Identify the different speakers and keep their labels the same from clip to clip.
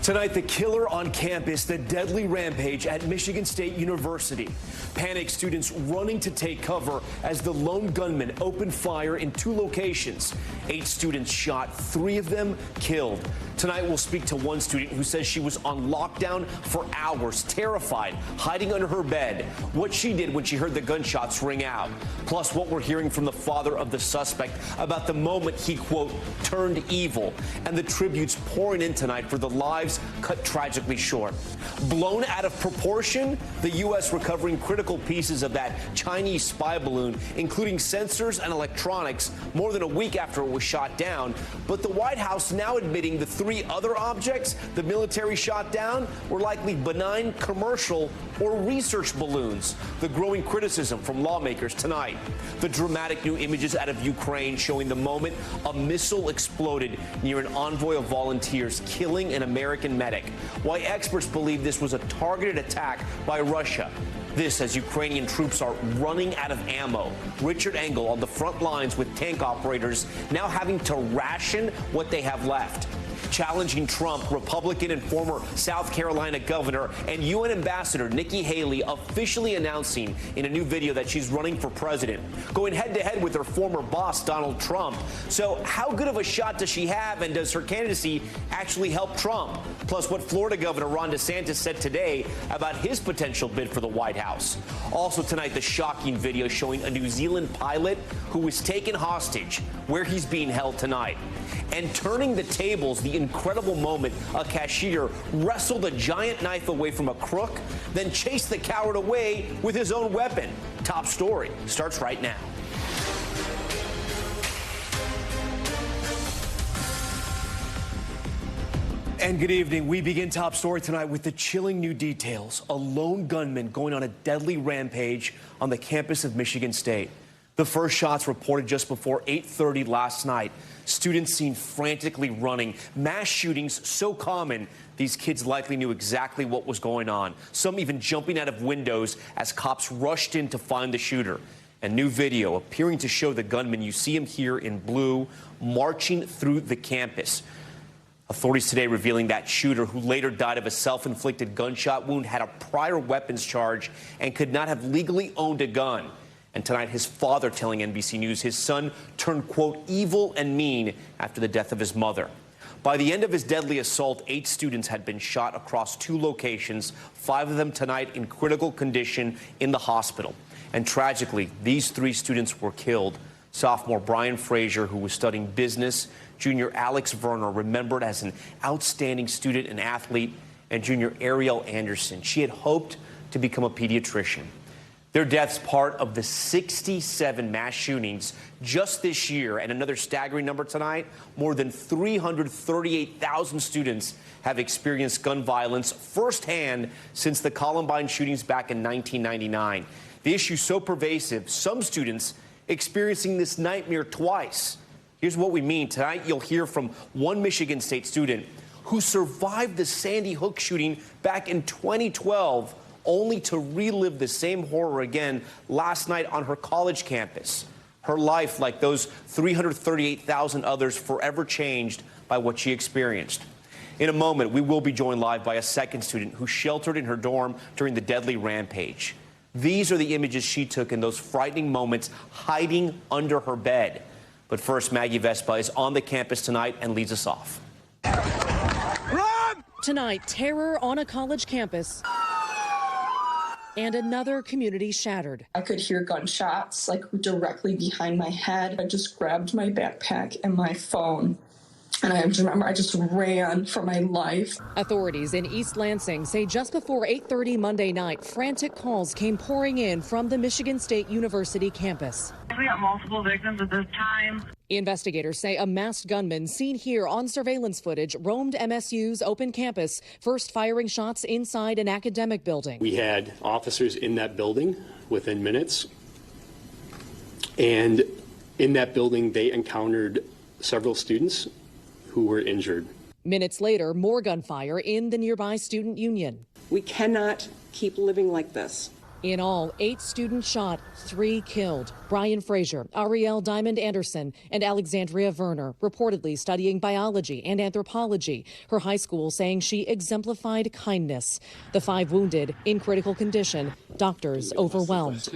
Speaker 1: Tonight, the killer on campus, the deadly rampage at Michigan State University. Panicked students running to take cover as the lone gunman opened fire in 2 locations. 8 students shot, 3 of them killed. Tonight, we'll speak to one student who says she was on lockdown for hours, terrified, hiding under her bed. What she did when she heard the gunshots ring out. Plus, what we're hearing from the father of the suspect about the moment he, quote, turned evil. And the tributes pouring in tonight for the lives cut tragically short. Blown out of proportion, the U.S. recovering critical pieces of that Chinese spy balloon, including sensors and electronics, more than a week after it was shot down. But the White House now admitting the 3 other objects the military shot down were likely benign commercial or research balloons. The growing criticism from lawmakers tonight. The dramatic new images out of Ukraine showing the moment a missile exploded near an envoy of volunteers, killing an American medic. Why experts believe this was a targeted attack by Russia. This as Ukrainian troops are running out of ammo. Richard Engel on the front lines with tank operators now having to ration what they have left. Challenging Trump, Republican and former South Carolina governor and UN ambassador Nikki Haley officially announcing in a new video that she's running for president, going head-to-head with her former boss, Donald Trump. So how good of a shot does she have, and does her candidacy actually help Trump? Plus, what Florida Governor Ron DeSantis said today about his potential bid for the White House. Also tonight, the shocking video showing a New Zealand pilot who was taken hostage, where he's being held tonight. And turning the tables, the incredible moment a cashier wrestled a giant knife away from a crook, then chased the coward away with his own weapon. Top story starts right now. And good evening. We begin Top Story tonight with the chilling new details. A lone gunman going on a deadly rampage on the campus of Michigan State. The first shots reported just before 8:30 last night. Students seen frantically running. Mass shootings so common, these kids likely knew exactly what was going on. Some even jumping out of windows as cops rushed in to find the shooter. A new video appearing to show the gunman, you see him here in blue, marching through the campus. Authorities today revealing that shooter, who later died of a self-inflicted gunshot wound, had a prior weapons charge and could not have legally owned a gun. And tonight, his father telling NBC News his son turned, quote, evil and mean after the death of his mother. By the end of his deadly assault, 8 students had been shot across 2 locations, 5 of them tonight in critical condition in the hospital. And tragically, these 3 students were killed. Sophomore Brian Frazier, who was studying business, junior Alex Verner, remembered as an outstanding student and athlete, and junior Ariel Anderson. She had hoped to become a pediatrician. Their deaths part of the 67 mass shootings just this year, and another staggering number tonight. More than 338,000 students have experienced gun violence firsthand since the Columbine shootings back in 1999. The issue so pervasive, some students experiencing this nightmare twice. Here's what we mean. Tonight, you'll hear from one Michigan State student who survived the Sandy Hook shooting back in 2012, only to relive the same horror again last night on her college campus. Her life, like those 338,000 others, forever changed by what she experienced. In a moment, we will be joined live by a second student who sheltered in her dorm during the deadly rampage. These are the images she took in those frightening moments, hiding under her bed. But first, Maggie Vespa is on the campus tonight and leads us off.
Speaker 2: Run! Tonight, terror on a college campus. And another community shattered.
Speaker 3: I could hear gunshots like directly behind my head. I just grabbed my backpack and my phone. And I remember I just ran for my life.
Speaker 2: Authorities in East Lansing say just before 8:30 Monday night, frantic calls came pouring in from the Michigan State University campus.
Speaker 4: We got multiple victims at this time.
Speaker 2: Investigators say a masked gunman seen here on surveillance footage roamed MSU's open campus, first firing shots inside an academic building.
Speaker 5: We had officers in that building within minutes. And in that building, they encountered several students who were injured.
Speaker 2: Minutes later, more gunfire in the nearby student union.
Speaker 6: We cannot keep living like this.
Speaker 2: In all, 8 students shot, 3 killed. Brian Frazier, Ariel Diamond Anderson, and Alexandria Verner, reportedly studying biology and anthropology. Her high school saying she exemplified kindness. The 5 wounded, in critical condition, doctors overwhelmed.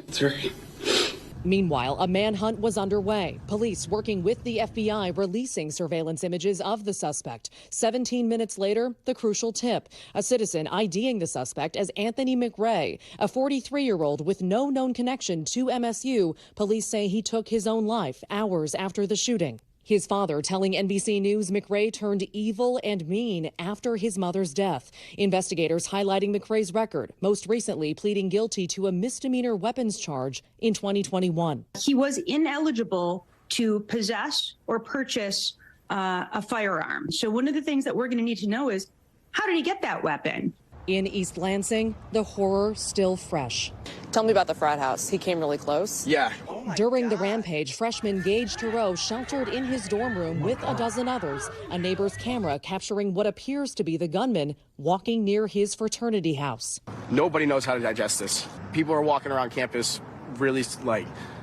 Speaker 2: Meanwhile, a manhunt was underway. Police working with the FBI releasing surveillance images of the suspect. 17 minutes later, the crucial tip. A citizen IDing the suspect as Anthony McRae, a 43-year-old with no known connection to MSU. Police say he took his own life hours after the shooting. His father telling NBC News McRae turned evil and mean after his mother's death. Investigators highlighting McRae's record, most recently pleading guilty to a misdemeanor weapons charge in 2021.
Speaker 6: He was ineligible to possess or purchase a firearm. So one of the things that we're going to need to know is, how did he get that weapon?
Speaker 2: In East Lansing, the horror still fresh.
Speaker 7: Tell me about the frat house. He came really close.
Speaker 8: Yeah.
Speaker 2: During the rampage, freshman Gage Tureau sheltered in his dorm room with a dozen others. A neighbor's camera capturing what appears to be the gunman walking near his fraternity house.
Speaker 8: Nobody knows how to digest this. People are walking around campus really,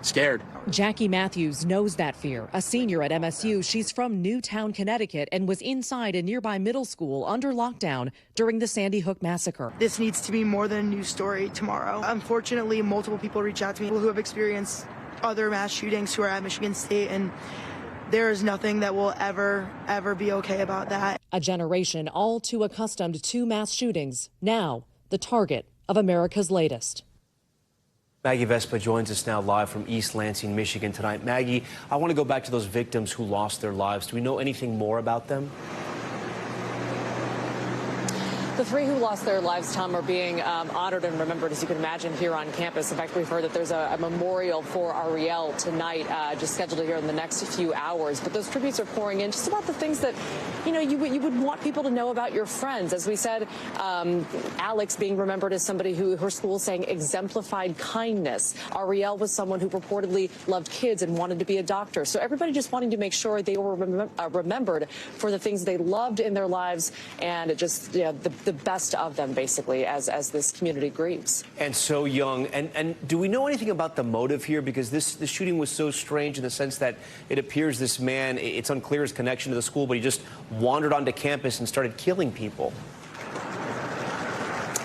Speaker 8: scared.
Speaker 2: Jackie Matthews knows that fear. A senior at MSU, she's from Newtown, Connecticut, and was inside a nearby middle school under lockdown during the Sandy Hook massacre.
Speaker 9: This needs to be more than a news story tomorrow. Unfortunately, multiple people reach out to me who have experienced other mass shootings who are at Michigan State, and there is nothing that will ever be okay about that.
Speaker 2: A generation all too accustomed to mass shootings, now the target of America's latest.
Speaker 1: Maggie Vespa joins us now live from East Lansing, Michigan tonight. Maggie, I want to go back to those victims who lost their lives. Do we know anything more about them?
Speaker 7: The 3 who lost their lives, Tom, are being honored and remembered, as you can imagine, here on campus. In fact, we've heard that there's a memorial for Ariel tonight, just scheduled here in the next few hours. But those tributes are pouring in just about the things that, you would want people to know about your friends. As we said, Alex being remembered as somebody who her school saying exemplified kindness. Ariel was someone who reportedly loved kids and wanted to be a doctor. So everybody just wanting to make sure they were remembered for the things they loved in their lives, and it just, the best of them, basically, as this community grieves.
Speaker 1: And so young. And do we know anything about the motive here? Because the shooting was so strange in the sense that it appears this man, it's unclear his connection to the school, but he just wandered onto campus and started killing people.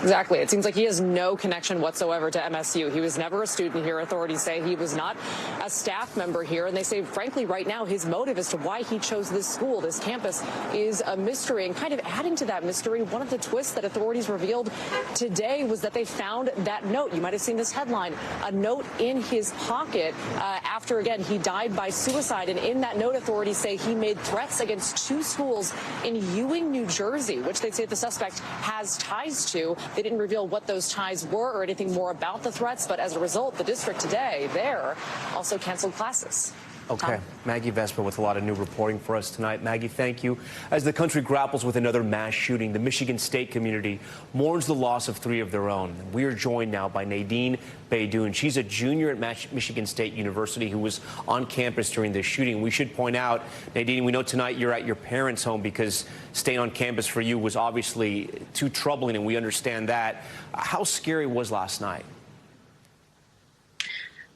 Speaker 7: Exactly. It seems like he has no connection whatsoever to MSU. He was never a student here. Authorities say he was not a staff member here. And they say, frankly, right now, his motive as to why he chose this school, this campus, is a mystery. And kind of adding to that mystery, one of the twists that authorities revealed today was that they found that note. You might have seen this headline, a note in his pocket after, again, he died by suicide. And in that note, authorities say he made threats against 2 schools in Ewing, New Jersey, which they say the suspect has ties to. They didn't reveal what those ties were or anything more about the threats, but as a result, the district today there also canceled classes.
Speaker 1: Okay.
Speaker 7: Tom?
Speaker 1: Maggie Vespa with a lot of new reporting for us tonight. Maggie, thank you. As the country grapples with another mass shooting, the Michigan State community mourns the loss of 3 of their own. We are joined now by Nadine Baydoun. She's a junior at Michigan State University who was on campus during this shooting. We should point out, Nadine, we know tonight you're at your parents' home because staying on campus for you was obviously too troubling, and we understand that. How scary was last night?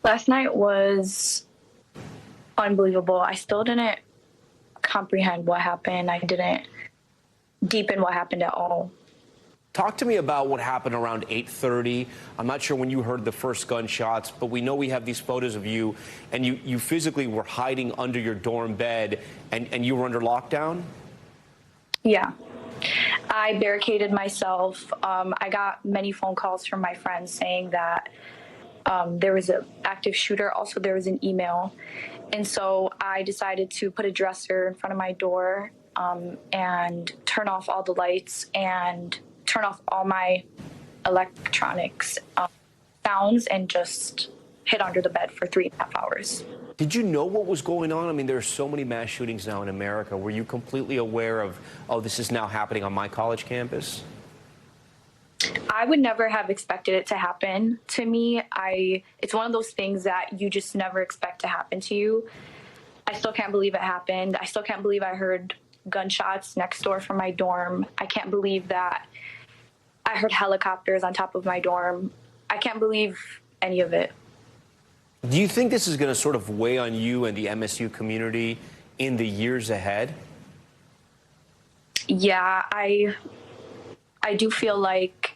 Speaker 10: Last night was unbelievable. I still didn't comprehend what happened. I didn't deepen what happened at all.
Speaker 1: Talk to me about what happened around 8:30. I'm not sure when you heard the first gunshots, but we know we have these photos of you, and you physically were hiding under your dorm bed, and you were under lockdown?
Speaker 10: Yeah. I barricaded myself. I got many phone calls from my friends saying that there was an active shooter. Also, there was an email. And so I decided to put a dresser in front of my door and turn off all the lights and turn off all my electronics sounds and just hid under the bed for 3.5 hours.
Speaker 1: Did you know what was going on? I mean, there are so many mass shootings now in America. Were you completely aware of, oh, this is now happening on my college campus?
Speaker 10: I would never have expected it to happen to me. It's one of those things that you just never expect to happen to you. I still can't believe it happened. I still can't believe I heard gunshots next door from my dorm. I can't believe that I heard helicopters on top of my dorm. I can't believe any of it.
Speaker 1: Do you think this is going to sort of weigh on you and the MSU community in the years ahead?
Speaker 10: Yeah, I do feel like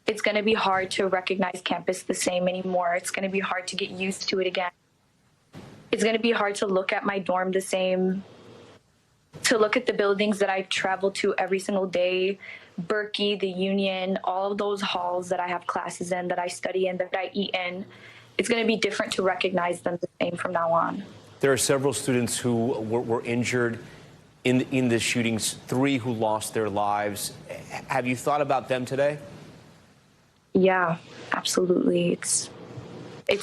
Speaker 10: it's going to be hard to recognize campus the same anymore. It's going to be hard to get used to it again. It's going to be hard to look at my dorm the same, to look at the buildings that I travel to every single day, Berkey, the Union, all of those halls that I have classes in, that I study in, that I eat in. It's going to be different to recognize them the same from now on.
Speaker 1: There are several students who were injured in the shootings, 3 who lost their lives. Have you thought about them today?
Speaker 10: Yeah, absolutely. It's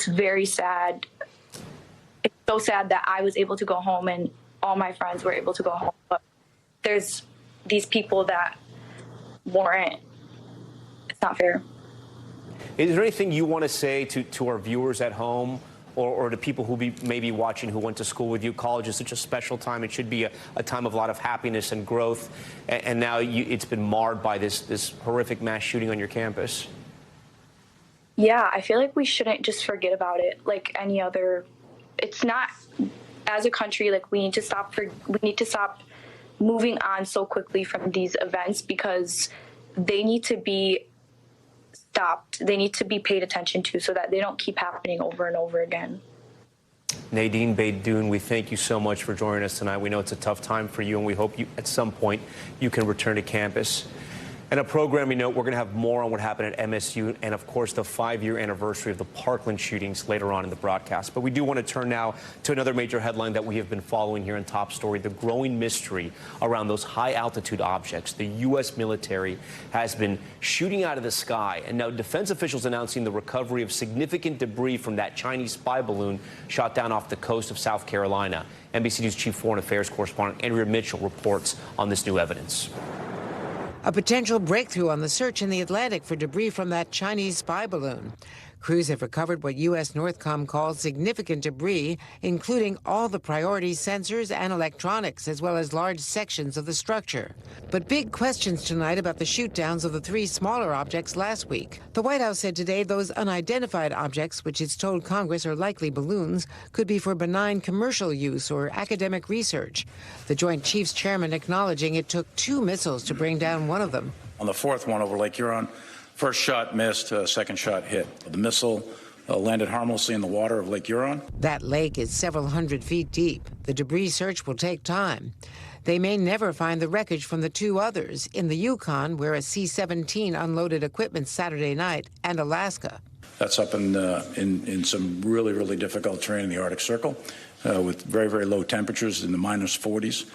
Speaker 10: very sad. It's so sad that I was able to go home and all my friends were able to go home. But there's these people that weren't. It's not fair.
Speaker 1: Is there anything you want to say to our viewers at home or to people who may be watching who went to school with you? College is such a special time. It should be a time of a lot of happiness and growth. And now it's been marred by this horrific mass shooting on your campus.
Speaker 10: Yeah, I feel like we shouldn't just forget about it like any other. It's not, as a country, like we need to stop moving on so quickly from these events, because they need to be stopped. They need to be paid attention to so that they don't keep happening over and over again.
Speaker 1: Nadine Beydoun, we thank you so much for joining us tonight. We know it's a tough time for you, and we hope at some point you can return to campus. And a programming note, we're going to have more on what happened at MSU and, of course, the 5-year anniversary of the Parkland shootings later on in the broadcast. But we do want to turn now to another major headline that we have been following here in Top Story, the growing mystery around those high-altitude objects the U.S. military has been shooting out of the sky. And now defense officials announcing the recovery of significant debris from that Chinese spy balloon shot down off the coast of South Carolina. NBC News Chief Foreign Affairs correspondent Andrea Mitchell reports on this new evidence.
Speaker 11: A potential breakthrough on the search in the Atlantic for debris from that Chinese spy balloon. Crews have recovered what U.S. Northcom calls significant debris, including all the priority sensors and electronics, as well as large sections of the structure. But big questions tonight about the shoot-downs of the 3 smaller objects last week. The White House said today those unidentified objects, which it's told Congress are likely balloons, could be for benign commercial use or academic research. The Joint Chiefs Chairman acknowledging it took 2 missiles to bring down one of them.
Speaker 12: On the 4th one over Lake Huron, first shot missed, second shot hit. The missile landed harmlessly in the water of Lake Huron.
Speaker 11: That lake is several hundred feet deep. The debris search will take time. They may never find the wreckage from the 2 others in the Yukon, where a C-17 unloaded equipment Saturday night, and Alaska.
Speaker 12: That's up in some really, really difficult terrain in the Arctic Circle with very, very low temperatures in the minus 40s.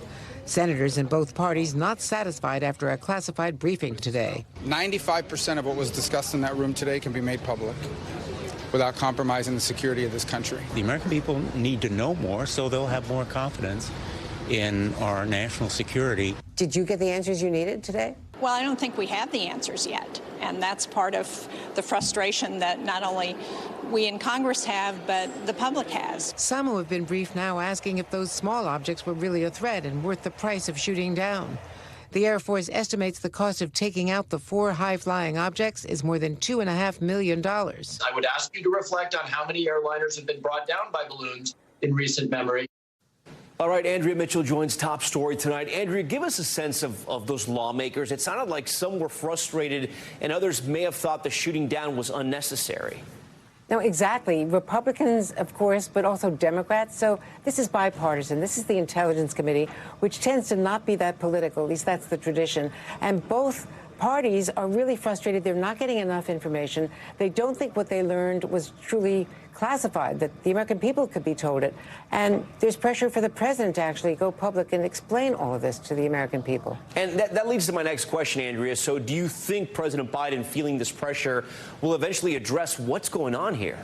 Speaker 11: Senators in both parties not satisfied after a classified briefing today.
Speaker 13: 95% of what was discussed in that room today can be made public without compromising the security of this country.
Speaker 14: The American people need to know more so they'll have more confidence in our national security.
Speaker 11: Did you get the answers you needed today?
Speaker 15: Well, I don't think we have the answers yet. And that's part of the frustration that not only we in Congress have, but the public has.
Speaker 11: Some who have been briefed now asking if those small objects were really a threat and worth the price of shooting down. The Air Force estimates the cost of taking out the 4 high-flying objects is more than $2.5 million.
Speaker 16: I would ask you to reflect on how many airliners have been brought down by balloons in recent memory.
Speaker 1: All right, Andrea Mitchell joins Top Story tonight. Andrea, give us a sense of those lawmakers. It sounded like some were frustrated and others may have thought the shooting down was unnecessary.
Speaker 17: No, exactly. Republicans, of course, but also Democrats. So this is bipartisan. This is the Intelligence Committee, which tends to not be that political. At least that's the tradition. And both parties are really frustrated. They're not getting enough information. They don't think what they learned was truly classified, that the American people could be told it. And there's pressure for the president to actually go public and explain all of this to the American people.
Speaker 1: And that leads to my next question, Andrea. So do you think President Biden, feeling this pressure, will eventually address what's going on here?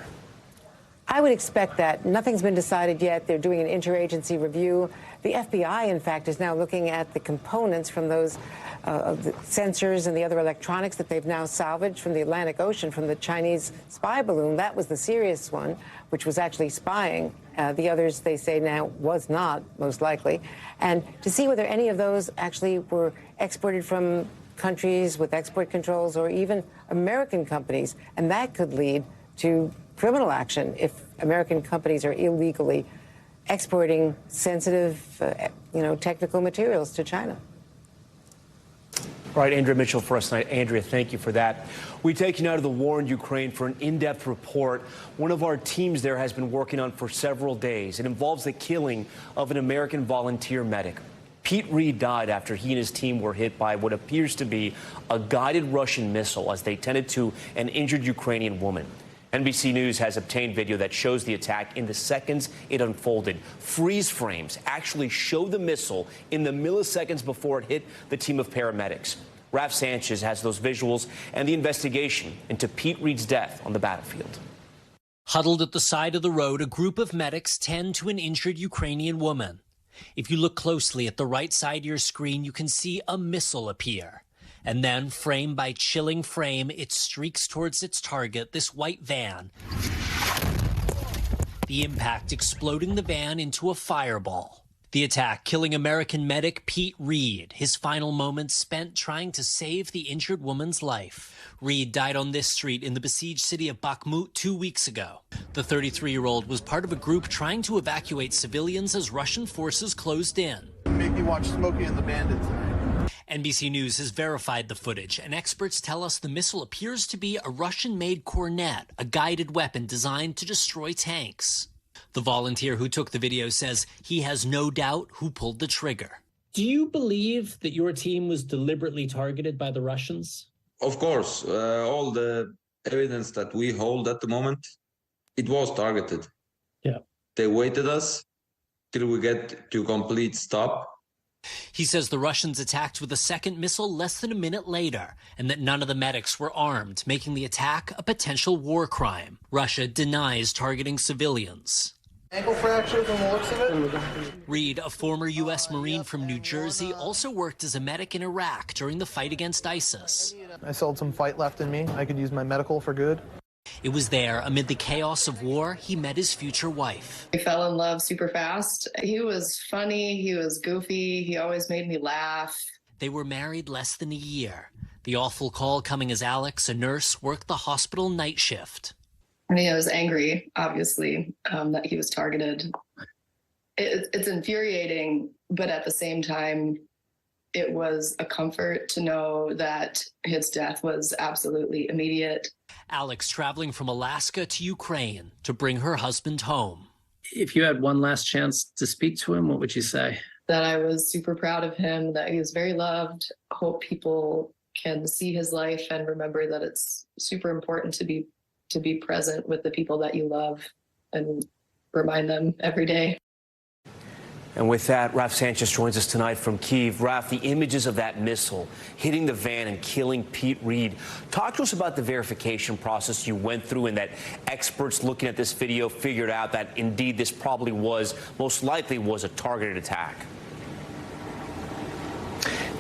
Speaker 17: I would expect that. Nothing's been decided yet. They're doing an interagency review. The FBI, in fact, is now looking at the components from those of the sensors and the other electronics that they've now salvaged from the Atlantic Ocean from the Chinese spy balloon. That was the serious one, which was actually spying. The others, they say now, was not, most likely. And to see whether any of those actually were exported from countries with export controls or even American companies, and that could lead to criminal action if American companies are illegally exporting sensitive, technical materials to China.
Speaker 1: All right, Andrea Mitchell for us tonight. Andrea, thank you for that. We take you now to the war in Ukraine for an in-depth report one of our teams there has been working on for several days. It involves the killing of an American volunteer medic. Pete Reed died after he and his team were hit by what appears to be a guided Russian missile as they tended to an injured Ukrainian woman. NBC News has obtained video that shows the attack in the seconds it unfolded. Freeze frames actually show the missile in the milliseconds before it hit the team of paramedics. Raf Sanchez has those visuals and the investigation into Pete Reed's death on the battlefield.
Speaker 18: Huddled at the side of the road, a group of medics tend to an injured Ukrainian woman. If you look closely at the right side of your screen, you can see a missile appear. And then, frame by chilling frame, it streaks towards its target, this white van. The impact exploding the van into a fireball. The attack killing American medic Pete Reed, his final moments spent trying to save the injured woman's life. Reed died on this street in the besieged city of Bakhmut 2 weeks ago. The 33-year-old was part of a group trying to evacuate civilians as Russian forces closed in.
Speaker 19: Make me watch Smokey and the Bandit tonight.
Speaker 18: NBC News has verified the footage, and experts tell us the missile appears to be a Russian-made Cornet, a guided weapon designed to destroy tanks. The volunteer who took the video says he has no doubt who pulled the trigger.
Speaker 20: Do you believe that your team was deliberately targeted by the Russians?
Speaker 21: Of course, all the evidence that we hold at the moment, it was targeted.
Speaker 20: Yeah.
Speaker 21: They waited us till we get to complete stop.
Speaker 18: He says the Russians attacked with a second missile less than a minute later, and that none of the medics were armed, making the attack a potential war crime. Russia denies targeting civilians.
Speaker 19: Ankle fracture from the looks of it.
Speaker 18: Reed, a former U.S. Marine from New Jersey, also worked as a medic in Iraq during the fight against ISIS.
Speaker 19: I still had some fight left in me. I could use my medical for good.
Speaker 18: It was there, amid the chaos of war, he met his future wife.
Speaker 22: I fell in love super fast. He was funny, he was goofy, he always made me laugh.
Speaker 18: They were married less than a year. The awful call coming as Alex, a nurse, worked the hospital night shift.
Speaker 22: I mean, I was angry, obviously, that he was targeted. It's infuriating, but at the same time, it was a comfort to know that his death was absolutely immediate.
Speaker 18: Alex traveling from Alaska to Ukraine to bring her husband home.
Speaker 20: If you had one last chance to speak to him, what would you say?
Speaker 22: That I was super proud of him, that he was very loved. Hope people can see his life and remember that it's super important to be present with the people that you love and remind them every day.
Speaker 1: And with that, Raf Sanchez joins us tonight from Kyiv. Raf, the images of that missile hitting the van and killing Pete Reed. Talk to us about the verification process you went through and that experts looking at this video figured out that indeed this probably was, most likely was a targeted attack.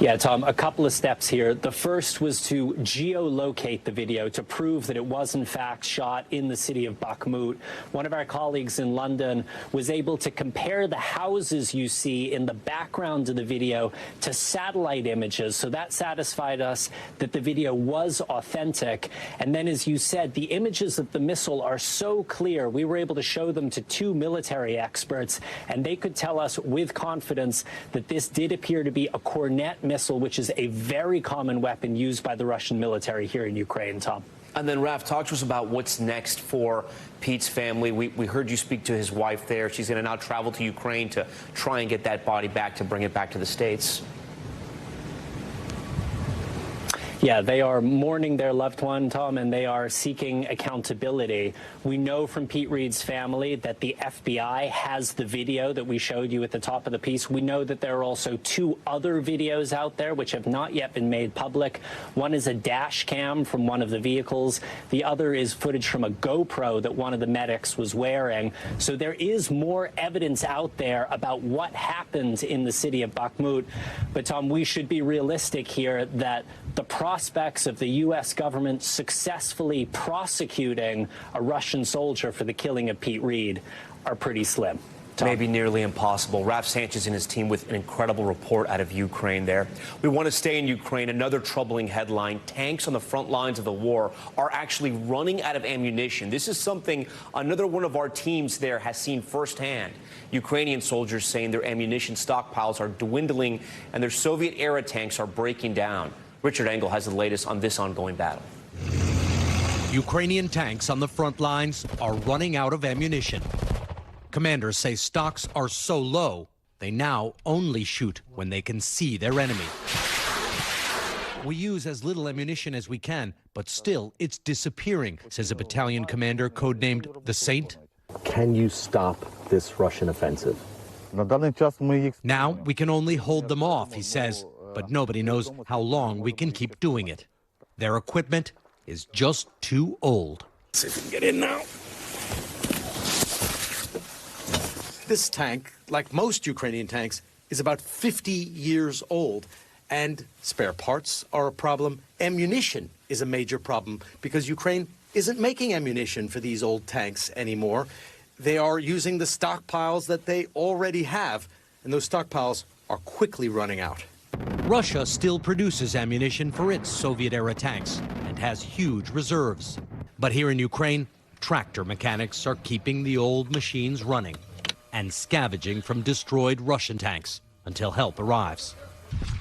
Speaker 20: Yeah, Tom, a couple of steps here. The first was to geolocate the video to prove that it was, in fact, shot in the city of Bakhmut. One of our colleagues in London was able to compare the houses you see in the background of the video to satellite images. So that satisfied us that the video was authentic. And then, as you said, the images of the missile are so clear. We were able to show them to two military experts, and they could tell us with confidence that this did appear to be a Cornet missile, which is a very common weapon used by the Russian military here in Ukraine, Tom.
Speaker 1: And then, Raf, talk to us about what's next for Pete's family. We heard you speak to his wife there. She's going to now travel to Ukraine to try and get that body back, to bring it back to the States.
Speaker 20: Yeah, they are mourning their loved one, Tom, and they are seeking accountability. We know from Pete Reed's family that the FBI has the video that we showed you at the top of the piece. We know that there are also two other videos out there which have not yet been made public. One is a dash cam from one of the vehicles. The other is footage from a GoPro that one of the medics was wearing. So there is more evidence out there about what happened in the city of Bakhmut. But, Tom, we should be realistic here that the prospects of the U.S. government successfully prosecuting a Russian soldier for the killing of Pete Reed are pretty slim.
Speaker 1: Maybe nearly impossible. Raf Sanchez and his team with an incredible report out of Ukraine there. We want to stay in Ukraine. Another troubling headline. Tanks on the front lines of the war are actually running out of ammunition. This is something another one of our teams there has seen firsthand. Ukrainian soldiers saying their ammunition stockpiles are dwindling and their Soviet-era tanks are breaking down. Richard Engel has the latest on this ongoing battle.
Speaker 3: Ukrainian tanks on the front lines are running out of ammunition. Commanders say stocks are so low, they now only shoot when they can see their enemy. We use as little ammunition as we can, but still it's disappearing, says a battalion commander codenamed the Saint.
Speaker 4: Can you stop this Russian offensive?
Speaker 3: Now we can only hold them off, he says, but nobody knows how long we can keep doing it. Their equipment is just too old.
Speaker 4: Let's see if we can get in now.
Speaker 3: This tank, like most Ukrainian tanks, is about 50 years old, and spare parts are a problem. Ammunition is a major problem because Ukraine isn't making ammunition for these old tanks anymore. They are using the stockpiles that they already have, and those stockpiles are quickly running out. Russia still produces ammunition for its Soviet-era tanks and has huge reserves. But here in Ukraine, tractor mechanics are keeping the old machines running and scavenging from destroyed Russian tanks until help arrives.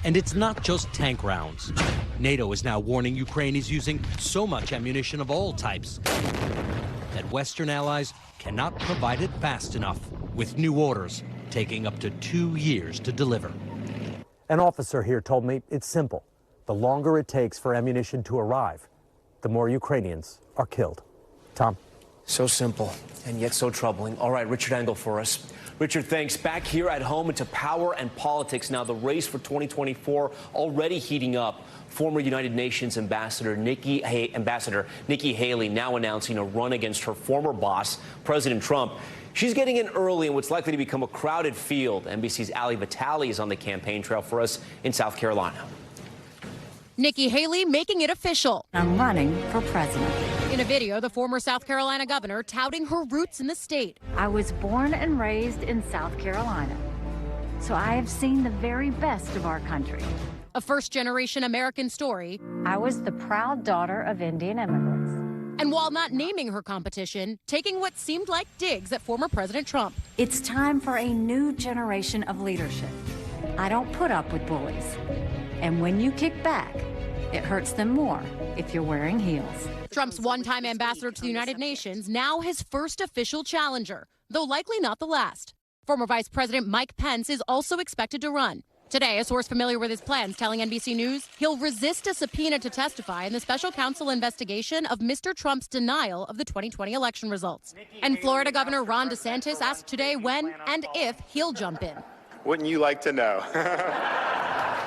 Speaker 3: And it's not just tank rounds. NATO is now warning Ukraine is using so much ammunition of all types that Western allies cannot provide it fast enough, with new orders taking up to 2 years to deliver.
Speaker 4: An officer here told me it's simple. The longer it takes for ammunition to arrive, the more Ukrainians are killed. Tom?
Speaker 1: So simple and yet so troubling. All right, Richard Engel for us. Richard, thanks. Back here at home into power and politics now. The race for 2024 already heating up. Former United Nations Ambassador Nikki Haley now announcing a run against her former boss, President Trump. She's getting in early in what's likely to become a crowded field. NBC's Ali Vitale is on the campaign trail for us in South Carolina.
Speaker 23: Nikki Haley making it official.
Speaker 24: I'm running for president.
Speaker 23: In a video, the former South Carolina governor touting her roots in the state.
Speaker 24: I was born and raised in South Carolina, so I have seen the very best of our country.
Speaker 23: A first-generation American story.
Speaker 24: I was the proud daughter of Indian immigrants.
Speaker 23: And while not naming her competition, taking what seemed like digs at former President Trump.
Speaker 24: It's time for a new generation of leadership. I don't put up with bullies. And when you kick back, it hurts them more if you're wearing heels.
Speaker 23: Trump's one-time ambassador to the United Nations, now his first official challenger, though likely not the last. Former Vice President Mike Pence is also expected to run. Today, a source familiar with his plans telling NBC News he'll resist a subpoena to testify in the special counsel investigation of Mr. Trump's denial of the 2020 election results. And Florida Governor Ron DeSantis asked today when and if he'll jump in.
Speaker 25: Wouldn't you like to know?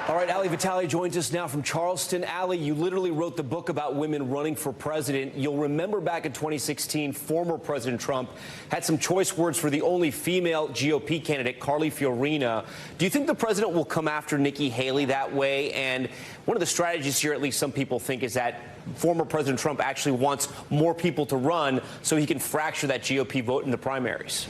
Speaker 1: All right, Ali Vitale joins us now from Charleston. Ali, you literally wrote the book about women running for president. You'll remember back in 2016, former President Trump had some choice words for the only female GOP candidate, Carly Fiorina. Do you think the president will come after Nikki Haley that way? And one of the strategies here, at least some people think, is that former President Trump actually wants more people to run so he can fracture that GOP vote in the primaries.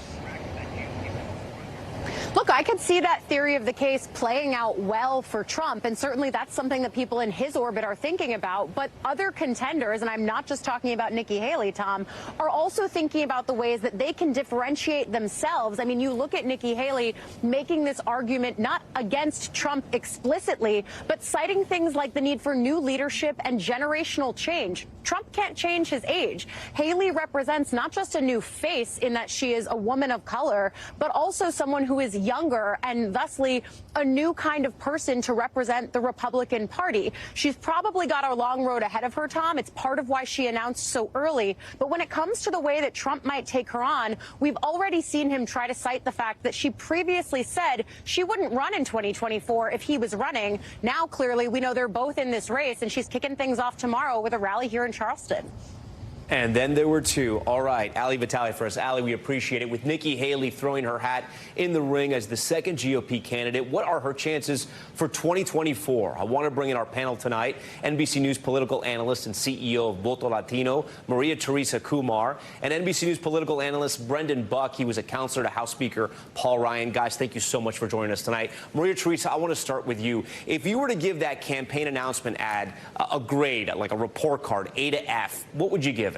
Speaker 23: Look, I could see that theory of the case playing out well for Trump, and certainly that's something that people in his orbit are thinking about. But other contenders, and I'm not just talking about Nikki Haley, Tom, are also thinking about the ways that they can differentiate themselves. I mean, you look at Nikki Haley making this argument not against Trump explicitly, but citing things like the need for new leadership and generational change. Trump can't change his age. Haley represents not just a new face in that she is a woman of color, but also someone who is younger and thusly a new kind of person to represent the Republican Party. She's probably got a long road ahead of her, Tom. It's part of why she announced so early. But when it comes to the way that Trump might take her on, we've already seen him try to cite the fact that she previously said she wouldn't run in 2024 if he was running. Now, clearly, we know they're both in this race, and she's kicking things off tomorrow with a rally here in Charleston.
Speaker 1: And then there were two. All right, Ali Vitale for us. Ali, we appreciate it. With Nikki Haley throwing her hat in the ring as the second GOP candidate, what are her chances for 2024? I want to bring in our panel tonight, NBC News political analyst and CEO of Voto Latino, Maria Teresa Kumar, and NBC News political analyst Brendan Buck. He was a counselor to House Speaker Paul Ryan. Guys, thank you so much for joining us tonight. Maria Teresa, I want to start with you. If you were to give that campaign announcement ad a grade, like a report card, A to F, what would you give it?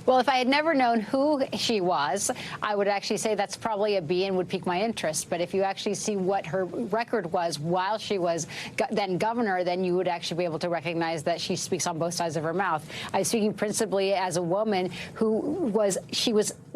Speaker 23: Well, if I had never known who she was, I would actually say that's probably a B and would pique my interest. But if you actually see what her record was while she was then governor, then you would actually be able to recognize that she speaks on both sides of her mouth. I'm speaking principally as a woman who was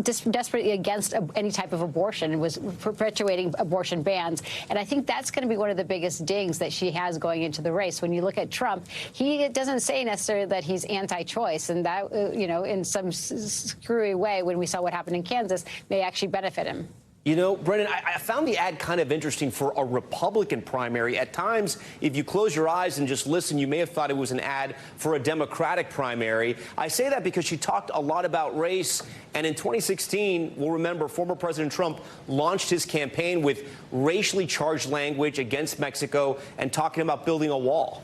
Speaker 23: desperately against any type of abortion and was perpetuating abortion bans. And I think that's going to be one of the biggest dings that she has going into the race. When you look at Trump, he doesn't say necessarily that he's anti-choice, and that, in some screwy way, when we saw what happened in Kansas, may actually benefit him.
Speaker 1: You know, Brendan, I found the ad kind of interesting for a Republican primary. At times, if you close your eyes and just listen, you may have thought it was an ad for a Democratic primary. I say that because she talked a lot about race. And in 2016, we'll remember former President Trump launched his campaign with racially charged language against Mexico and talking about building a wall.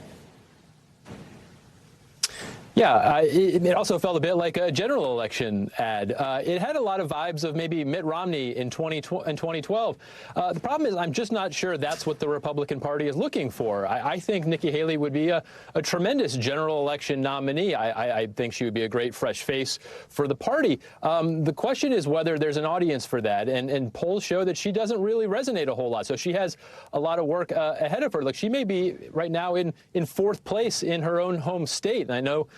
Speaker 5: Yeah, it also felt a bit like a general election ad. It had a lot of vibes of maybe Mitt Romney in 2012. The problem is I'm just not sure that's what the Republican Party is looking for. I think Nikki Haley would be a tremendous general election nominee. I think she would be a great fresh face for the party. The question is whether there's an audience for that, and polls show that she doesn't really resonate a whole lot. So she has a lot of work ahead of her. Like, she may be right now in fourth place in her own home state. And I know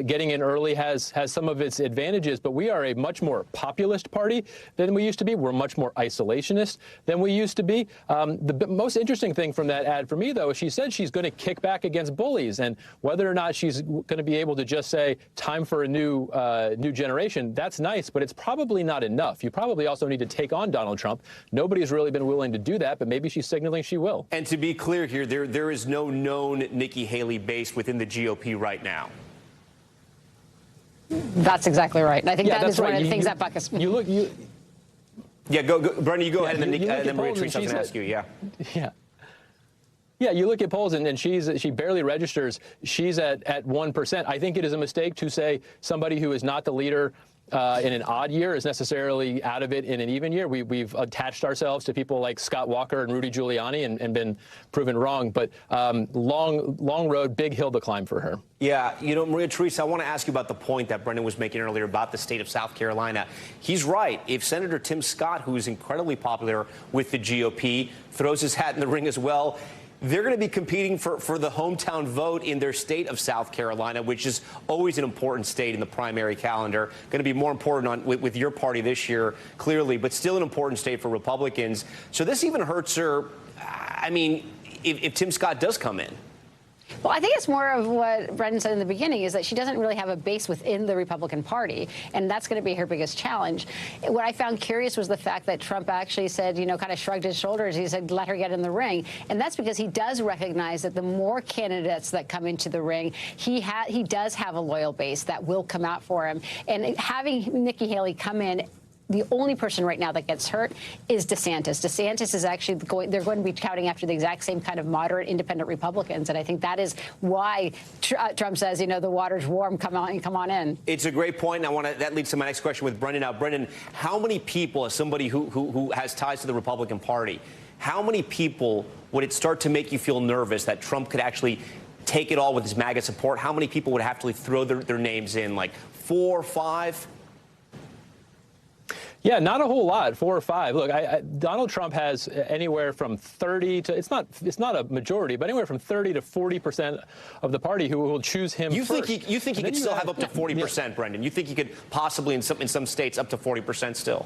Speaker 5: getting in early has some of its advantages, but we are a much more populist party than we used to be. We're much more isolationist than we used to be. The most interesting thing from that ad for me, though, is she said she's going to kick back against bullies, and whether or not she's going to be able to just say time for a new generation, that's nice, but it's probably not enough. You probably also need to take on Donald Trump. Nobody's really been willing to do that, but maybe she's signaling she will.
Speaker 1: And to be clear here, there is no known Nikki Haley base within the GOP right now.
Speaker 23: That's exactly right. And I think that is one of the things that Buck is.
Speaker 1: Yeah, go, Brendan, you go ahead, and then Maria Teresa can ask you. Yeah. Yeah, you look at polls, and she barely registers. She's at 1%. I think it is a mistake to say somebody who is not the leader in an odd year is necessarily out of it in an even year. We've attached ourselves to people like Scott Walker and Rudy Giuliani and been proven wrong. But long road, big hill to climb for her. Yeah, Maria Teresa, I want to ask you about the point that Brendan was making earlier about the state of South Carolina. He's right. If Senator Tim Scott, who is incredibly popular with the GOP, throws his hat in the ring as well, they're going to be competing for the hometown vote in their state of South Carolina, which is always an important state in the primary calendar. Going to be more important with your party this year, clearly, but still an important state for Republicans. So this even hurts her, if Tim Scott does come in.
Speaker 23: Well, I think it's more of what Brendan said in the beginning, is that she doesn't really have a base within the Republican Party, and that's going to be her biggest challenge. What I found curious was the fact that Trump actually said, kind of shrugged his shoulders. He said, let her get in the ring. And that's because he does recognize that the more candidates that come into the ring, he does have a loyal base that will come out for him. And having Nikki Haley come in, the only person right now that gets hurt is DeSantis. DeSantis is actually they're going to be touting after the exact same kind of moderate independent Republicans. And I think that is why Trump says, the water's warm, come on in.
Speaker 1: It's a great point. And that leads to my next question with Brendan. Now, Brendan, how many people, as somebody who has ties to the Republican Party, how many people would it start to make you feel nervous that Trump could actually take it all with his MAGA support? How many people would have to throw their names in, like 4 or 5?
Speaker 5: Yeah, not a whole lot, 4 or 5. Look, Donald Trump has anywhere from 30 to, it's not a majority, but anywhere from 30 to 40% of the party who will choose him first.
Speaker 1: You think he could still have up to 40%, Brendan? You think he could possibly, in some states, up to 40% still?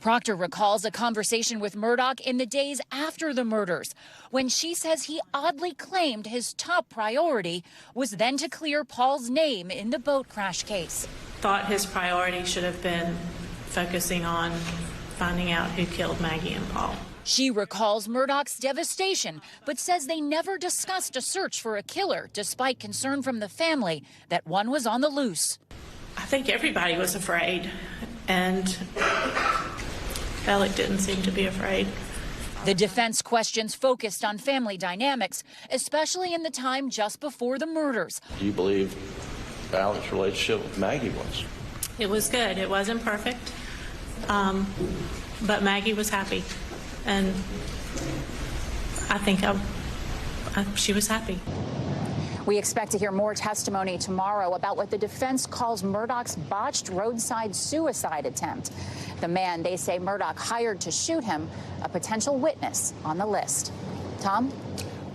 Speaker 8: Proctor recalls a conversation with Murdoch in the days after the murders, when she says he oddly claimed his top priority was then to clear Paul's name in the boat crash case.
Speaker 25: Thought his priority should have been focusing on finding out who killed Maggie and Paul.
Speaker 8: She recalls Murdoch's devastation, but says they never discussed a search for a killer, despite concern from the family that one was on the loose.
Speaker 25: I think everybody was afraid, and Alec didn't seem to be afraid.
Speaker 8: The defense questions focused on family dynamics, especially in the time just before the murders.
Speaker 7: Do you believe Alec's relationship with Maggie was?
Speaker 25: It was good. It wasn't perfect, but Maggie was happy, and I think she was happy.
Speaker 10: We expect to hear more testimony tomorrow about what the defense calls Murdoch's botched roadside suicide attempt. The man they say Murdoch hired to shoot him, a potential witness on the list. Tom?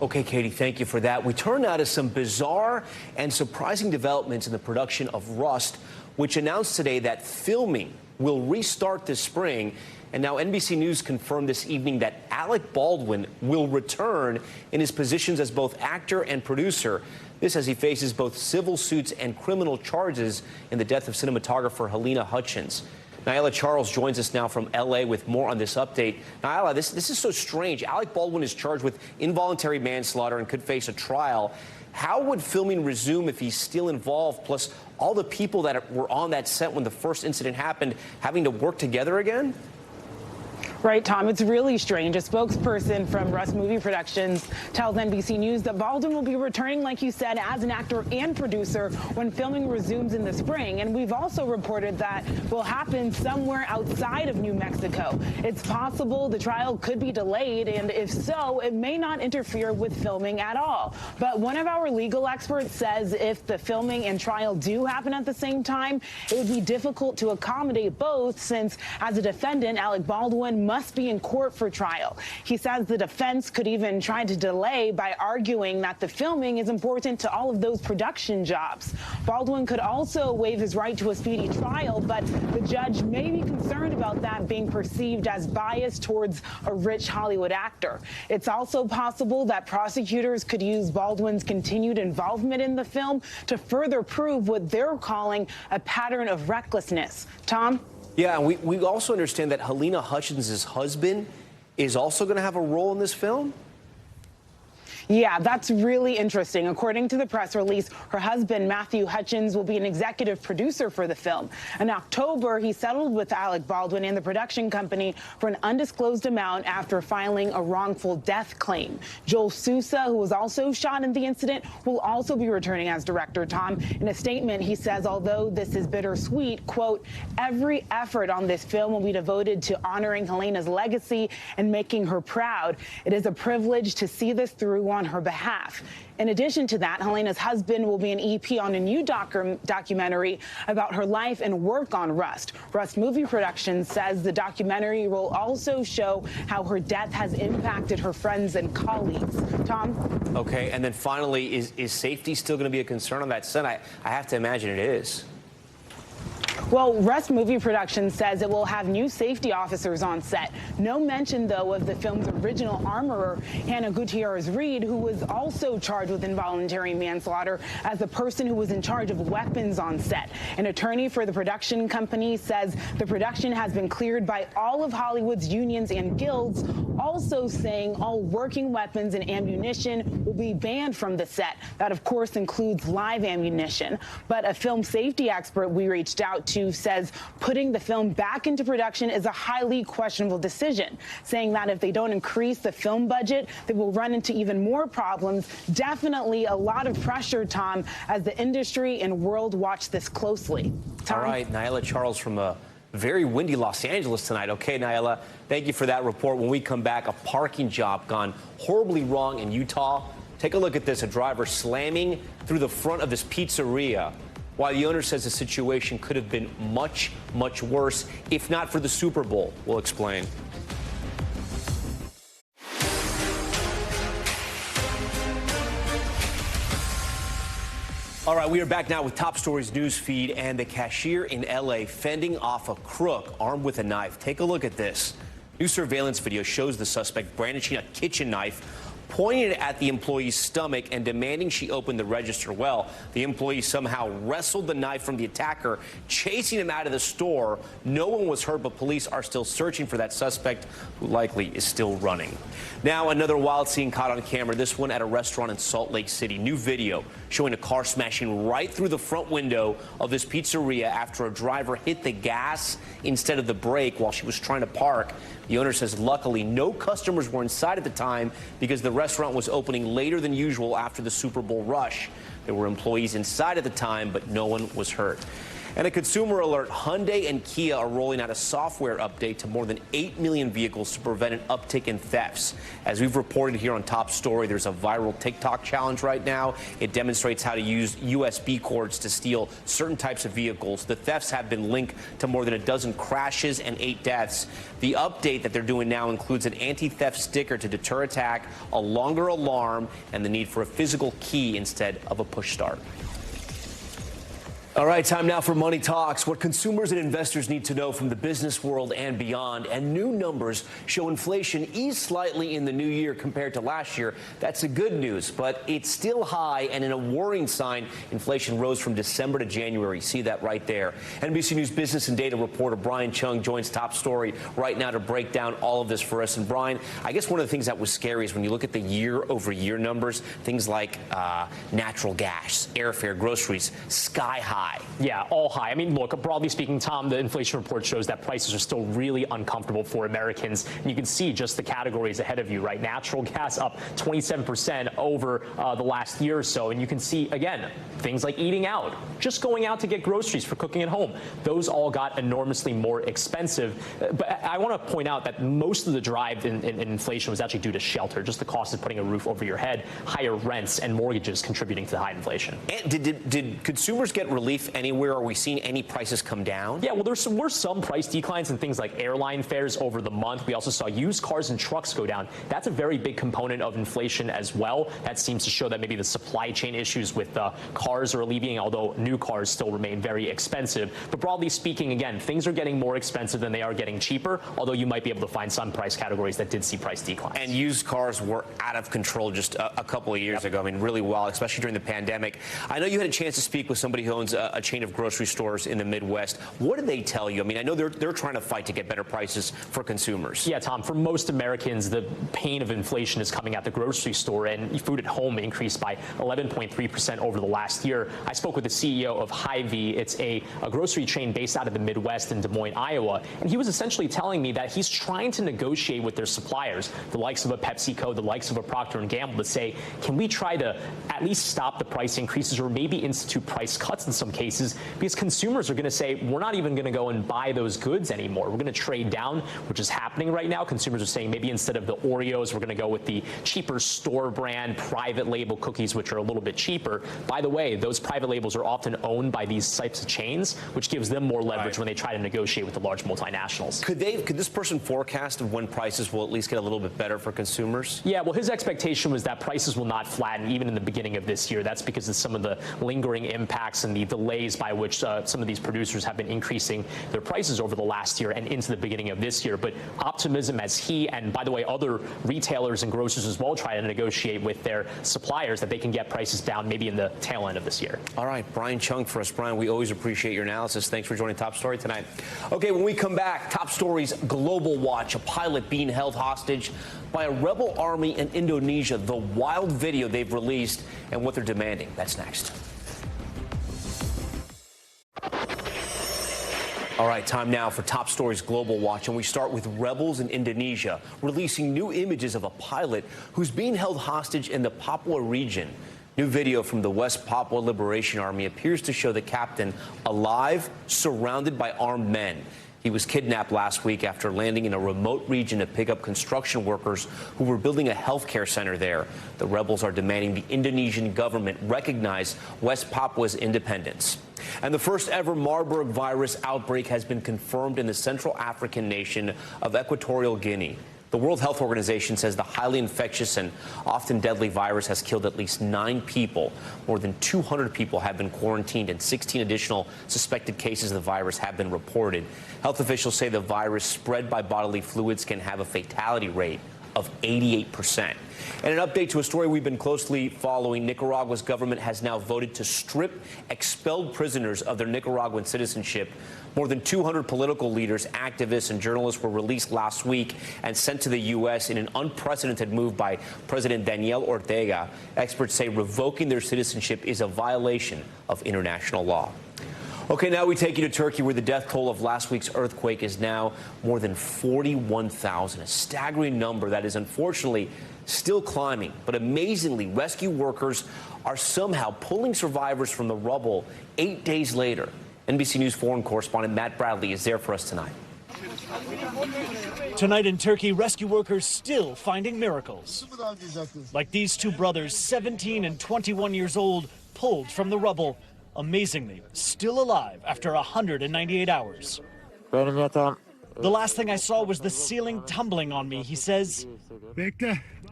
Speaker 1: Okay, Katie, thank you for that. We turn now to some bizarre and surprising developments in the production of Rust, which announced today that filming will restart this spring. And now NBC News confirmed this evening that Alec Baldwin will return in his positions as both actor and producer. This as he faces both civil suits and criminal charges in the death of cinematographer Helena Hutchins. Nyla Charles joins us now from L.A. with more on this update. Nyla, this is so strange. Alec Baldwin is charged with involuntary manslaughter and could face a trial. How would filming resume if he's still involved, plus all the people that were on that set when the first incident happened having to work together again?
Speaker 12: Right, Tom, it's really strange. A spokesperson from Rust Movie Productions tells NBC News that Baldwin will be returning, like you said, as an actor and producer when filming resumes in the spring. And we've also reported that will happen somewhere outside of New Mexico. It's possible the trial could be delayed, and if so, it may not interfere with filming at all. But one of our legal experts says if the filming and trial do happen at the same time, it would be difficult to accommodate both, since as a defendant, Alec Baldwin must be in court for trial. He says the defense could even try to delay by arguing that the filming is important to all of those production jobs. Baldwin could also waive his right to a speedy trial, but the judge may be concerned about that being perceived as biased towards a rich Hollywood actor. It's also possible that prosecutors could use Baldwin's continued involvement in the film to further prove what they're calling a pattern of recklessness. Tom?
Speaker 1: Yeah, and we also understand that Helena Hutchins' husband is also going to have a role in this film?
Speaker 12: Yeah, that's really interesting. According to the press release, her husband, Matthew Hutchins, will be an executive producer for the film. In October, he settled with Alec Baldwin and the production company for an undisclosed amount after filing a wrongful death claim. Joel Sousa, who was also shot in the incident, will also be returning as director, Tom. In a statement, he says, although this is bittersweet, quote, every effort on this film will be devoted to honoring Helena's legacy and making her proud. It is a privilege to see this through on her behalf. In addition to that, Helena's husband will be an EP on a new documentary about her life and work on Rust. Rust Movie Productions says the documentary will also show how her death has impacted her friends and colleagues. Tom?
Speaker 1: Okay, and then finally, is safety still going to be a concern on that set? I have to imagine it is.
Speaker 12: Well, Rust Movie Productions says it will have new safety officers on set. No mention, though, of the film's original armorer, Hannah Gutierrez-Reed, who was also charged with involuntary manslaughter as the person who was in charge of weapons on set. An attorney for the production company says the production has been cleared by all of Hollywood's unions and guilds, also saying all working weapons and ammunition will be banned from the set. That, of course, includes live ammunition. But a film safety expert we reached out to says putting the film back into production is a highly questionable decision, saying that if they don't increase the film budget, they will run into even more problems. Definitely a lot of pressure, Tom, as the industry and world watch this closely. Tom?
Speaker 1: All right, Nyla Charles from a very windy Los Angeles tonight. Okay, Nyla, thank you for that report. When we come back, a parking job gone horribly wrong in Utah. Take a look at this, a driver slamming through the front of his pizzeria, while the owner says the situation could have been much, much worse, if not for the Super Bowl. We'll explain. All right, we are back now with Top Stories news feed, and the cashier in L.A. fending off a crook armed with a knife. Take a look at this. New surveillance video shows the suspect brandishing a kitchen knife, pointing it at the employee's stomach and demanding she open the register. Well, the employee somehow wrestled the knife from the attacker, chasing him out of the store. No one was hurt, but police are still searching for that suspect, who likely is still running. Now, another wild scene caught on camera, this one at a restaurant in Salt Lake City. New video showing a car smashing right through the front window of this pizzeria after a driver hit the gas instead of the brake while she was trying to park. The owner says luckily no customers were inside at the time because the restaurant was opening later than usual after the Super Bowl rush. There were employees inside at the time, but no one was hurt. And a consumer alert, Hyundai and Kia are rolling out a software update to more than 8 million vehicles to prevent an uptick in thefts. As we've reported here on Top Story, there's a viral TikTok challenge right now. It demonstrates how to use USB cords to steal certain types of vehicles. The thefts have been linked to more than a dozen crashes and 8 deaths. The update that they're doing now includes an anti-theft sticker to deter attack, a longer alarm, and the need for a physical key instead of a push start. All right, time now for Money Talks, what consumers and investors need to know from the business world and beyond. And new numbers show inflation eased slightly in the new year compared to last year. That's the good news, but it's still high, and in a worrying sign, inflation rose from December to January. See that right there. NBC News business and data reporter Brian Chung joins Top Story right now to break down all of this for us. And Brian, I guess one of the things that was scary is when you look at the year-over-year numbers, things like natural gas, airfare, groceries, sky high.
Speaker 11: Yeah, all high. I mean, look, broadly speaking, Tom, the inflation report shows that prices are still really uncomfortable for Americans. And you can see just the categories ahead of you, right? Natural gas up 27% over the last year or so. And you can see, again, things like eating out, just going out to get groceries for cooking at home. Those all got enormously more expensive. But I want to point out that most of the drive in inflation was actually due to shelter, just the cost of putting a roof over your head, higher rents and mortgages contributing to the high inflation.
Speaker 1: And did consumers get relief anywhere? Are we seeing any prices come down?
Speaker 11: Yeah, well, were some price declines in things like airline fares over the month. We also saw used cars and trucks go down. That's a very big component of inflation as well. That seems to show that maybe the supply chain issues with cars are alleviating, although new cars still remain very expensive. But broadly speaking, again, things are getting more expensive than they are getting cheaper, although you might be able to find some price categories that did see price declines.
Speaker 1: And used cars were out of control just a couple of years ago. I mean, really wild, especially during the pandemic. I know you had a chance to speak with somebody who owns a chain of grocery stores in the Midwest. What did they tell you? I mean, I know they're trying to fight to get better prices for consumers.
Speaker 11: Yeah, Tom, for most Americans, the pain of inflation is coming at the grocery store, and food at home increased by 11.3% over the last year. I spoke with the CEO of Hy-Vee. It's a grocery chain based out of the Midwest in Des Moines, Iowa, and he was essentially telling me that he's trying to negotiate with their suppliers, the likes of a PepsiCo, the likes of a Procter & Gamble, to say, can we try to at least stop the price increases or maybe institute price cuts in some cases, because consumers are going to say, we're not even going to go and buy those goods anymore. We're going to trade down, which is happening right now. Consumers are saying maybe instead of the Oreos, we're going to go with the cheaper store brand private label cookies, which are a little bit cheaper. By the way, those private labels are often owned by these types of chains, which gives them more leverage when they try to negotiate with the large multinationals.
Speaker 1: Could this person forecast of when prices will at least get a little bit better for consumers?
Speaker 11: Yeah, well, his expectation was that prices will not flatten even in the beginning of this year. That's because of some of the lingering impacts and the delays by which some of these producers have been increasing their prices over the last year and into the beginning of this year. But optimism as he, and by the way, other retailers and grocers as well, try to negotiate with their suppliers that they can get prices down maybe in the tail end of this year.
Speaker 1: All right, Brian Chung for us. Brian, we always appreciate your analysis. Thanks for joining Top Story tonight. Okay, when we come back, Top Story's Global Watch, a pilot being held hostage by a rebel army in Indonesia, the wild video they've released and what they're demanding. That's next. All right, time now for Top Story's Global Watch, and we start with rebels in Indonesia releasing new images of a pilot who's being held hostage in the Papua region. New video from the West Papua Liberation Army appears to show the captain alive, surrounded by armed men. He was kidnapped last week after landing in a remote region to pick up construction workers who were building a healthcare center there. The rebels are demanding the Indonesian government recognize West Papua's independence. And the first ever Marburg virus outbreak has been confirmed in the Central African nation of Equatorial Guinea. The World Health Organization says the highly infectious and often deadly virus has killed at least 9 people. More than 200 people have been quarantined, and 16 additional suspected cases of the virus have been reported. Health officials say the virus spread by bodily fluids can have a fatality rate of 88%. And an update to a story we've been closely following. Nicaragua's government has now voted to strip expelled prisoners of their Nicaraguan citizenship. More than 200 political leaders, activists, and journalists were released last week and sent to the U.S. in an unprecedented move by President Daniel Ortega. Experts say revoking their citizenship is a violation of international law. Okay, now we take you to Turkey, where the death toll of last week's earthquake is now more than 41,000, a staggering number that is unfortunately still climbing. But amazingly, rescue workers are somehow pulling survivors from the rubble 8 days later. NBC News foreign correspondent Matt Bradley is there for us tonight.
Speaker 13: Tonight in Turkey, rescue workers still finding miracles. Like these two brothers, 17 and 21 years old, pulled from the rubble. Amazingly, still alive after 198 hours. The last thing I saw was the ceiling tumbling on me, he says.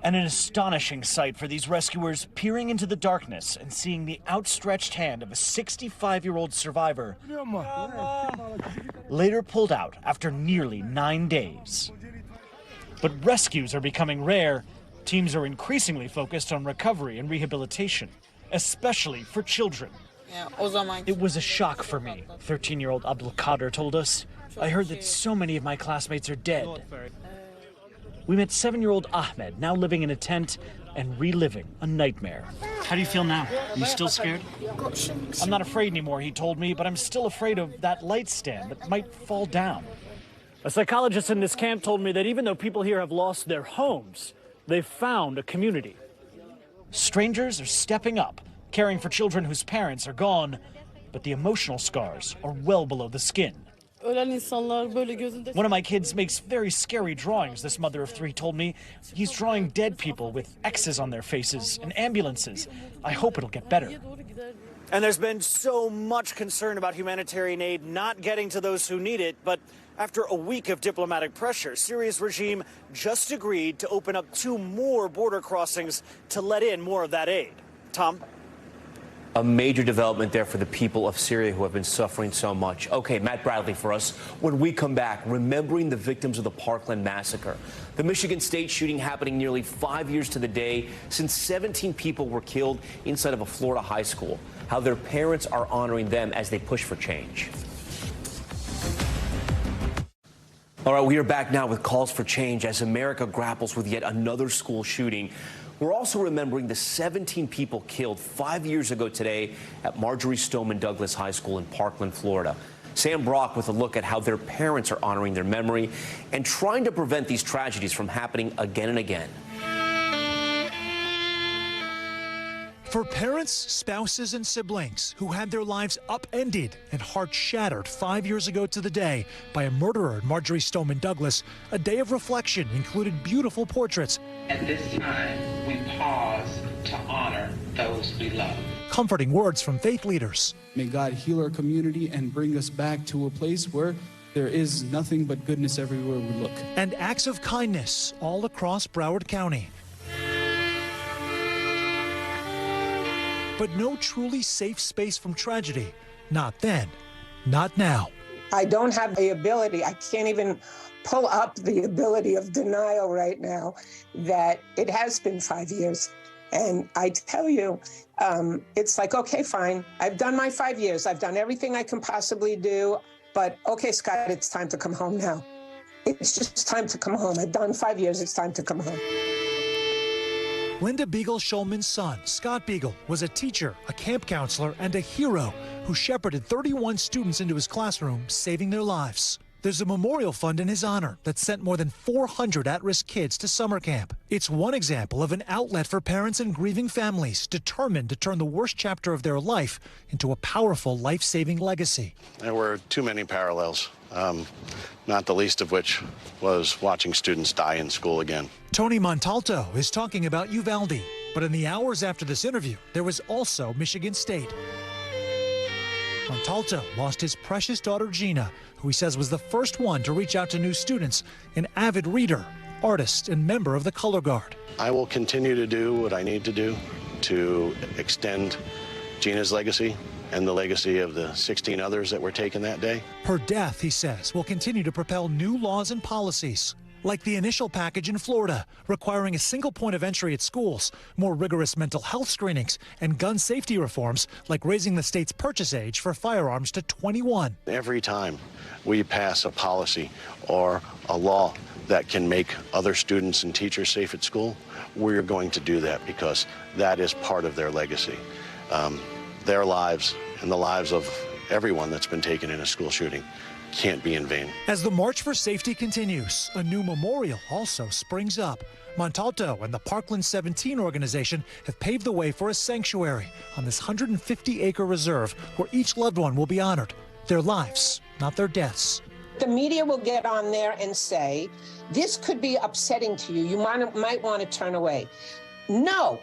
Speaker 13: And an astonishing sight for these rescuers, peering into the darkness and seeing the outstretched hand of a 65-year-old survivor, later pulled out after nearly 9 days. But rescues are becoming rare. Teams are increasingly focused on recovery and rehabilitation, especially for children. It was a shock for me, 13-year-old Abdulkader told us. I heard that so many of my classmates are dead. We met 7-year-old Ahmed, now living in a tent and reliving a nightmare. How do you feel now? Are you still scared? I'm not afraid anymore, he told me, but I'm still afraid of that light stand that might fall down. A psychologist in this camp told me that even though people here have lost their homes, they've found a community. Strangers are stepping up, caring for children whose parents are gone, but the emotional scars are well below the skin. One of my kids makes very scary drawings, this mother of 3 told me. He's drawing dead people with X's on their faces and ambulances. I hope it'll get better. And there's been so much concern about humanitarian aid not getting to those who need it, but after a week of diplomatic pressure, Syria's regime just agreed to open up 2 more border crossings to let in more of that aid. Tom?
Speaker 1: A major development there for the people of Syria who have been suffering so much. Okay, Matt Bradley for us. When we come back, remembering the victims of the Parkland massacre. The Michigan State shooting happening nearly 5 years to the day since 17 people were killed inside of a Florida high school. How their parents are honoring them as they push for change. All right, we are back now with calls for change as America grapples with yet another school shooting. We're also remembering the 17 people killed 5 years ago today at Marjorie Stoneman Douglas High School in Parkland, Florida. Sam Brock with a look at how their parents are honoring their memory and trying to prevent these tragedies from happening again and again.
Speaker 14: For parents, spouses, and siblings who had their lives upended and hearts shattered 5 years ago to the day by a murderer at Marjorie Stoneman Douglas, a day of reflection included beautiful portraits.
Speaker 15: At this time, we pause to honor those we love.
Speaker 14: Comforting words from faith leaders.
Speaker 16: May God heal our community and bring us back to a place where there is nothing but goodness everywhere we look.
Speaker 14: And acts of kindness all across Broward County. But no truly safe space from tragedy. Not then, not now.
Speaker 17: I don't have the ability, I can't even pull up the ability of denial right now that it has been 5 years. And I tell you, it's like, okay, fine. I've done my 5 years. I've done everything I can possibly do. But okay, Scott, it's time to come home now. It's just time to come home. I've done 5 years. It's time to come home.
Speaker 14: Linda Beagle Shulman's son, Scott Beagle, was a teacher, a camp counselor, and a hero who shepherded 31 students into his classroom, saving their lives. There's a memorial fund in his honor that sent more than 400 at-risk kids to summer camp. It's one example of an outlet for parents and grieving families determined to turn the worst chapter of their life into a powerful life-saving legacy.
Speaker 26: There were too many parallels, not the least of which was watching students die in school again.
Speaker 14: Tony Montalto is talking about Uvalde, but in the hours after this interview, there was also Michigan State. Montalto lost his precious daughter, Gina, who he says was the first one to reach out to new students, an avid reader, artist and member of the Color Guard.
Speaker 26: I will continue to do what I need to do to extend Gina's legacy and the legacy of the 16 others that were taken that day.
Speaker 14: Her death, he says, will continue to propel new laws and policies, like the initial package in Florida, requiring a single point of entry at schools, more rigorous mental health screenings, and gun safety reforms, like raising the state's purchase age for firearms to 21.
Speaker 26: Every time we pass a policy or a law that can make other students and teachers safe at school, we're going to do that because that is part of their legacy. Their lives and the lives of everyone that's been taken in a school shooting can't be in vain.
Speaker 14: As the March for Safety continues, a new memorial also springs up. Montalto and the Parkland 17 organization have paved the way for a sanctuary on this 150-acre reserve where each loved one will be honored. Their lives, not their deaths.
Speaker 17: The media will get on there and say, this could be upsetting to you. You might want to turn away. No,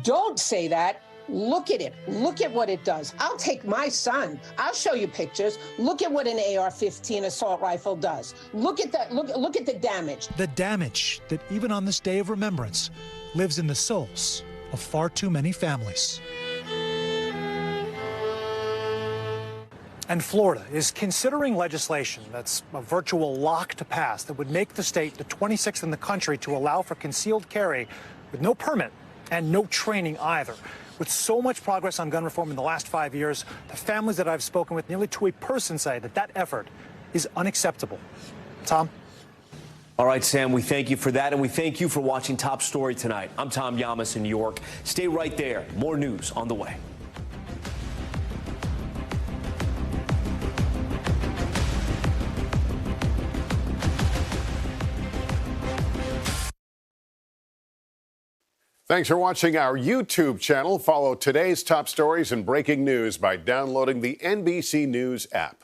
Speaker 17: don't say that. Look at it. Look at what it does. I'll take my son. I'll show you pictures. Look at what an AR-15 assault rifle does. Look at that. Look at the damage.
Speaker 14: The damage that even on this day of remembrance lives in the souls of far too many families. And Florida is considering legislation that's a virtual lock to pass that would make the state the 26th in the country to allow for concealed carry with no permit and no training either. With so much progress on gun reform in the last 5 years, the families that I've spoken with nearly to a person say that that effort is unacceptable. Tom?
Speaker 1: All right, Sam, we thank you for that, and we thank you for watching Top Story tonight. I'm Tom Llamas in New York. Stay right there. More news on the way.
Speaker 3: Thanks for watching our YouTube channel. Follow today's top stories and breaking news by downloading the NBC News app.